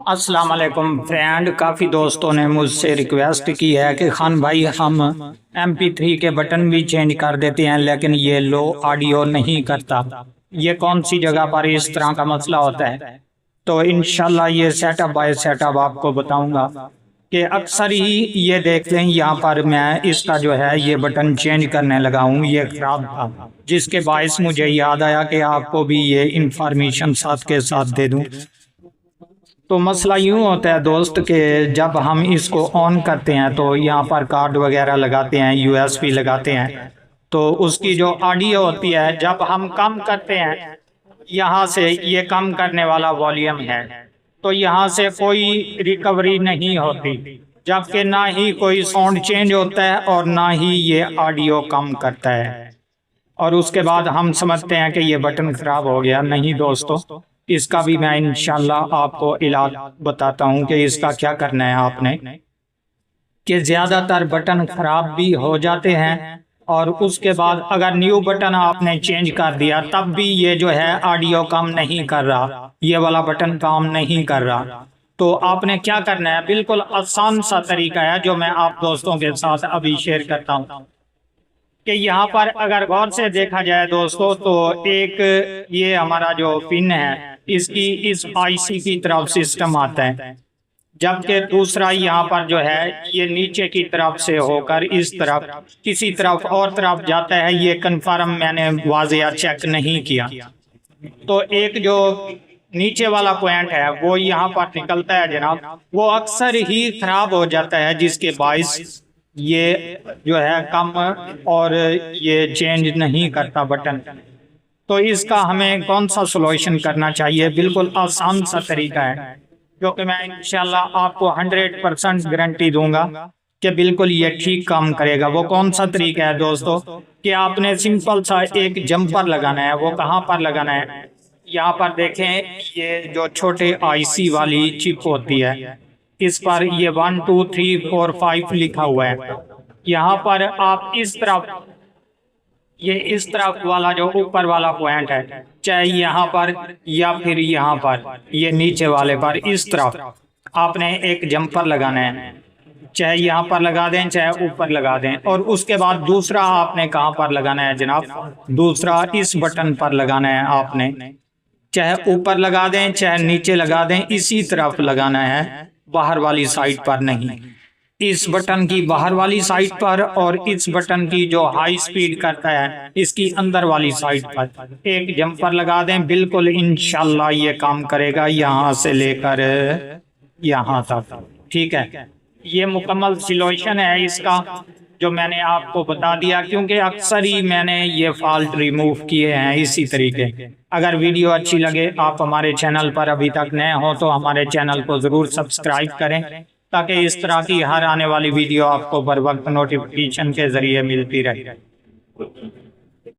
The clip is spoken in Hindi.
अस्सलाम वालेकुम फ्रेंड। काफ़ी दोस्तों ने मुझसे रिक्वेस्ट की है कि खान भाई हम MP3 के बटन भी चेंज कर देते हैं लेकिन ये लो ऑडियो नहीं करता। ये कौन सी जगह पर इस तरह का मसला होता है? तो इंशाल्लाह ये सेटअप बाय सेटअप आपको बताऊंगा कि अक्सर ही ये देख लें यहाँ पर मैं इसका जो है ये बटन चेंज करने लगा हूँ, ये ख़राब था जिसके बायस मुझे याद आया कि आपको भी ये इंफॉर्मेशन साथ के साथ दे दूँ। तो मसला यूँ होता है दोस्त कि जब हम इसको ऑन करते हैं तो यहाँ पर कार्ड वगैरह लगाते हैं, USB लगाते हैं, तो उसकी जो ऑडियो होती है जब हम कम करते हैं, यहाँ से ये कम करने वाला वॉल्यूम है, तो यहाँ से कोई रिकवरी नहीं होती, जबकि ना ही कोई साउंड चेंज होता है और ना ही ये ऑडियो कम करता है। और उसके बाद हम समझते हैं कि ये बटन खराब हो गया। नहीं दोस्तों, इसका भी मैं इंशाल्लाह आपको इलाज बताता हूँ कि इसका क्या करना है आपने। कि ज़्यादातर बटन खराब भी हो जाते हैं और उसके बाद अगर न्यू बटन आपने चेंज कर दिया तब भी ये जो है ऑडियो कम नहीं कर रहा, ये वाला बटन काम नहीं कर रहा। तो आपने क्या करना है, बिल्कुल आसान सा तरीका है जो मैं आप दोस्तों के साथ अभी शेयर करता हूँ। कि यहाँ पर अगर गौर से देखा जाए दोस्तों तो एक ये हमारा जो पिन है इसकी इस IC की तरफ सिस्टम आता है, जबकि दूसरा यहाँ पर जो है ये नीचे की तरफ से होकर इस तरफ किसी तरफ और तरफ जाता है। ये कंफर्म मैंने वाज़िया चेक नहीं किया। तो एक जो नीचे वाला पॉइंट है वो यहाँ पर निकलता है जनाब, वो अक्सर ही खराब हो जाता है जिसके बायस ये जो है कम और ये चेंज नहीं करता बटन। तो इसका हमें कौन सा सॉल्यूशन करना चाहिए? बिल्कुल आसान सा तरीका है जो कि मैं इंशाल्लाह आपको 100% गारंटी दूंगा कि बिल्कुल ये ठीक काम करेगा। वो कौन सा तरीका है दोस्तों कि आपने सिंपल सा एक जंपर लगाना है। वो कहाँ पर लगाना है? यहाँ पर देखें, ये जो छोटे IC वाली चिप होती है इस पर ये 1 2 3 4 5 लिखा हुआ है। यहाँ पर आप इस तरफ, ये इस तरफ वाला जो ऊपर वाला पॉइंट है, चाहे यहाँ पर या फिर यहाँ पर ये नीचे वाले पर इस तरफ आपने एक जंपर लगाना है, चाहे यहाँ पर लगा दें चाहे ऊपर लगा दें। और उसके बाद दूसरा आपने कहाँ पर लगाना है जनाब? दूसरा इस बटन पर लगाना है आपने, चाहे ऊपर लगा दें चाहे नीचे लगा दें, इसी तरफ लगाना है, बाहर वाली साइड पर नहीं। इस बटन की बाहर वाली साइड पर और इस बटन की जो हाई स्पीड करता है इसकी अंदर वाली साइड पर एक जंपर लगा दें। बिल्कुल इंशाल्लाह ये काम करेगा यहाँ से लेकर यहाँ तक। ठीक है, ये मुकम्मल सॉल्यूशन है इसका जो मैंने आपको बता दिया, क्योंकि अक्सर ही मैंने ये फॉल्ट रिमूव किए हैं इसी तरीके। अगर वीडियो अच्छी लगे, आप हमारे चैनल पर अभी तक नए हो तो हमारे चैनल को ज़रूर सब्सक्राइब करें ताकि इस तरह की हर आने वाली वीडियो आपको बर वक्त नोटिफिकेशन के ज़रिए मिलती रहे।